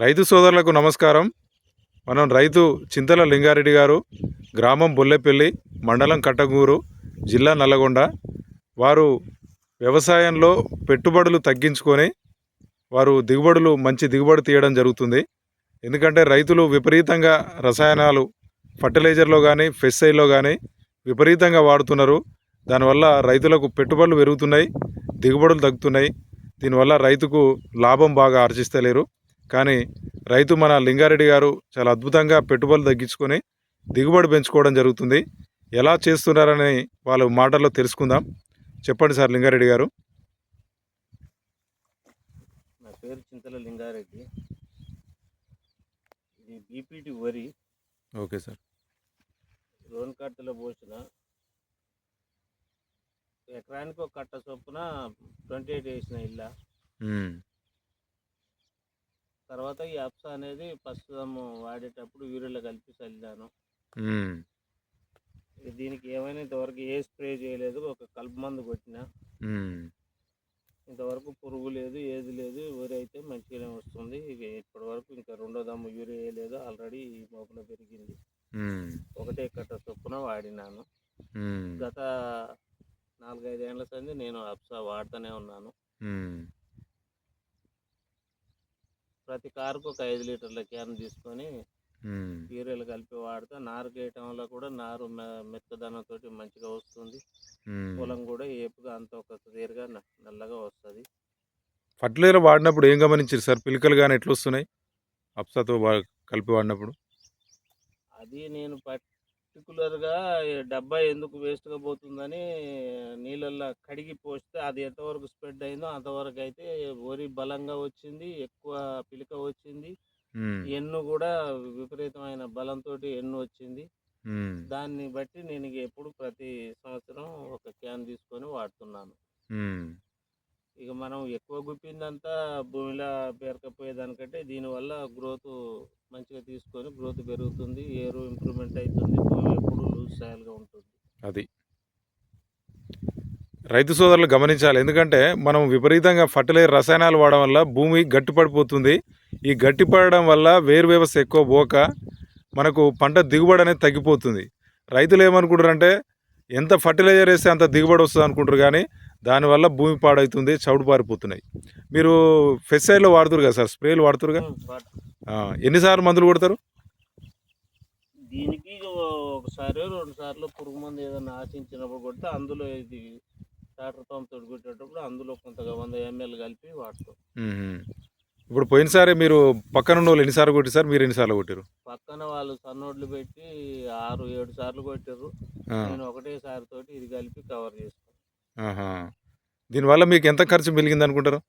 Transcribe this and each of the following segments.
రైతు సోదరులకు నమస్కారం. మనం రైతు చింతల లింగారెడ్డి గారు, గ్రామం బొల్లెపల్లి, మండలం కట్టగూరు, జిల్లా నల్లగొండ. వారు వ్యవసాయంలో పెట్టుబడులు తగ్గించుకొని వారు మంచి దిగుబడి తీయడం జరుగుతుంది. ఎందుకంటే రైతులు విపరీతంగా రసాయనాలు ఫర్టిలైజర్లో కానీ పెస్టిసైడ్లో కానీ విపరీతంగా వాడుతున్నారు. దానివల్ల రైతులకు పెట్టుబడులు పెరుగుతున్నాయి, దిగుబడులు తగ్గుతున్నాయి. దీనివల్ల రైతుకు లాభం బాగా ఆర్జిస్తలేరు. కానీ రైతు మన లింగారెడ్డి గారు చాలా అద్భుతంగా పెట్టుబడులు తగ్గించుకొని దిగుబడి పెంచుకోవడం జరుగుతుంది. ఎలా చేస్తున్నారని వాళ్ళ మాటల్లో తెలుసుకుందాం. చెప్పండి సార్ లింగారెడ్డి గారు. నా పేరు చింతల లింగారెడ్డి. ఇది బీపీటీ వరి. Okay sir. లోన్ కట్టలో పోసిన ఎకరానికి ఒక కట్ట చొప్పున 28 వేసిన ఇల్లా. తర్వాత ఈ అప్సా అనేది ప్రస్తుతం వాడేటప్పుడు యూరియాలో కలిపి చల్లాను. దీనికి ఏమైనా ఇంతవరకు ఏ స్ప్రే చేయలేదు, ఒక కలుపు మందు కొట్టిన. ఇంతవరకు పురుగు లేదు, ఏది లేదు. వరి అయితే మంచిగానే వస్తుంది. ఇక ఇప్పటి వరకు ఇంకా రెండో దమ్ము యూరియా వేయలేదు, ఆల్రెడీ మోపున పెరిగింది. ఒకటే కట్ట చొప్పున వాడినాను. గత 4-5 ఏళ్ల సంది నేను అప్సా వాడుతూనే ఉన్నాను. ప్రతి కారుకు ఒక 5 లీటర్ల క్యాన్ తీసుకొని యూరియాలు కలిపి వాడితే నారు వేయటంలో కూడా నారు మెత్తదనంతో మంచిగా వస్తుంది. పొలం కూడా ఏపుగా అంత ఒక తీరుగా నల్లగా వస్తుంది. ఫర్టిలైజర్ వాడినప్పుడు ఏం గమనించారు సార్? పిలకలు కానీ ఎట్లా వస్తున్నాయి అప్సాతో కలిపి వాడినప్పుడు? అది నేను పర్టికులర్గా డబ్బా ఎందుకు వేస్ట్గా పోతుందని నీళ్ళల్లో కడిగి పోస్తే అది ఎంతవరకు స్ప్రెడ్ అయిందో అంతవరకు అయితే వరి బలంగా వచ్చింది, ఎక్కువ పిలక వచ్చింది. ఎన్ను కూడా విపరీతమైన బలంతో ఎన్ను వచ్చింది. దాన్ని బట్టి నేను ఎప్పుడు ప్రతి సంవత్సరం ఒక క్యాన్ తీసుకొని వాడుతున్నాను. ఇక మనం ఎక్కువ గుప్పిందంతా భూమిలో పేరకపోయేదానికంటే దీనివల్ల గ్రోత్ మంచిగా తీసుకొని గ్రోత్ పెరుగుతుంది, ఏరు ఇంప్రూవ్మెంట్ అవుతుంది, భూమి ఎప్పుడు లూజ్ సాయిల్గా ఉంటుంది. అది రైతు సోదరులు గమనించాలి. ఎందుకంటే మనం విపరీతంగా ఫర్టిలైజర్ రసాయనాలు వాడడం వల్ల భూమి గట్టిపడిపోతుంది. ఈ గట్టిపడడం వల్ల వేరు వ్యవస్థ ఎక్కువ పోక మనకు పంట దిగుబడి అనేది తగ్గిపోతుంది. రైతులు ఏమనుకుంటారంటే ఎంత ఫర్టిలైజర్ వేస్తే అంత దిగుబడి వస్తుంది అనుకుంటారు, కానీ దానివల్ల భూమి పాడవుతుంది, చౌడు పారిపోతున్నాయి. మీరు పెస్టిసైడ్లో వాడుతారు కదా సార్, స్ప్రేలు వాడుతారుగా, ఎన్నిసార్లు మందులు కొడతారు? దీనికి ఒకసారి 2 సార్లు పురుగు మందు ఏదైనా ఆశించినప్పుడు కొడితే అందులో ఇది ట్రాక్టర్ పంపుతో కొట్టేటప్పుడు అందులో కొంతగా 100 ml కలిపి వాడతాం. ఇప్పుడు పోయినసారి మీరు పక్కన ఉన్న వాళ్ళు ఎన్నిసార్లు కొట్టి సార్, మీరు ఎన్నిసార్లు కొట్టారు? పక్కన వాళ్ళు సన్నోడ్లు పెట్టి 6-7 సార్లు కొట్టారు. నేను ఒకటేసారి తోటి ఇది కలిపి కవర్ చేసుకున్నాను. దీనివల్ల మీకు ఎంత ఖర్చు మిగిలింది అనుకుంటారు?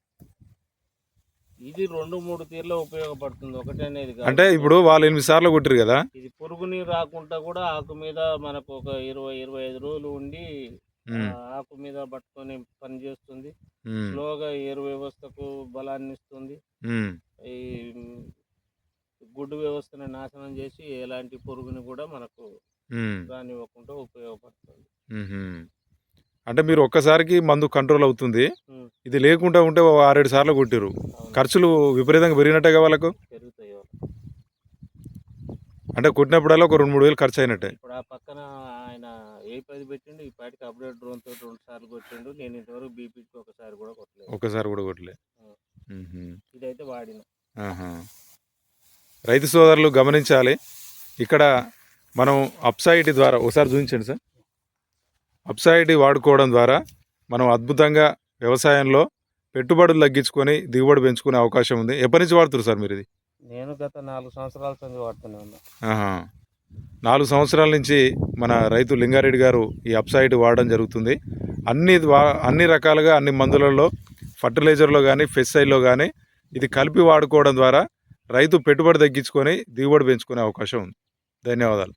ఇది 2-3 తీర్లో ఉపయోగపడుతుంది, ఒకటే అనేది. అంటే ఇప్పుడు వాళ్ళు 8 సార్లు కొట్టారు కదా, ఇది పురుగుని రాకుండా కూడా ఆకు మీద మనకు ఒక 20-25 రోజులు ఉండి ఆకు మీద పట్టుకొని పని చేస్తుంది. స్లోగా ఏరు వ్యవస్థకు బలాన్ని ఇస్తుంది. ఈ గుడ్డు వ్యవస్థని నాశనం చేసి ఎలాంటి పురుగుని కూడా మనకు రానివ్వకుండా ఉపయోగపడుతుంది. అంటే మీరు ఒక్కసారికి మందు కంట్రోల్ అవుతుంది. ఇది లేకుండా ఉంటే 6-7 సార్లు కొట్టారు. ఖర్చులు విపరీతంగా పెరిగినట్టుగా వాళ్ళకు పెరుగుతాయి. అంటే కొట్టినప్పుడల్లా ఒక 2-3 వేలు ఖర్చు అయినట్టే. ఇప్పుడు ఆ పక్కన ఆయన 10 పెట్టిండు, ఈ పాటికి అప్డేట్ డ్రోన్ తోటి 2 సార్లు కొట్టిండు. నేను ఇంతవరకు బీపీకి ఒకసారి కూడా కొట్టలేదు. ఇదైతే వాడిన. రైతు సోదరులు గమనించాలి. ఇక్కడ మనం అప్సైడ్ ద్వారా ఒకసారి చూపించండి సార్. అప్సైడ్ వాడుకోవడం ద్వారా మనం అద్భుతంగా వ్యవసాయంలో పెట్టుబడులు తగ్గించుకొని దిగుబడి పెంచుకునే అవకాశం ఉంది. ఎప్పటి నుంచి వాడుతున్నారు సార్ మీరు ఇది? నేను గత 4 సంవత్సరాల నుంచి వాడుతూనే ఉన్నా. 4 సంవత్సరాల నుంచి మన రైతు లింగారెడ్డి గారు ఈ అప్సైడ్ వాడడం జరుగుతుంది. అన్ని రకాలుగా అన్ని మందులలో ఫర్టిలైజర్లో కానీ పెస్టిసైడ్లో కానీ ఇది కలిపి వాడుకోవడం ద్వారా రైతు పెట్టుబడి తగ్గించుకొని దిగుబడి పెంచుకునే అవకాశం ఉంది. ధన్యవాదాలు.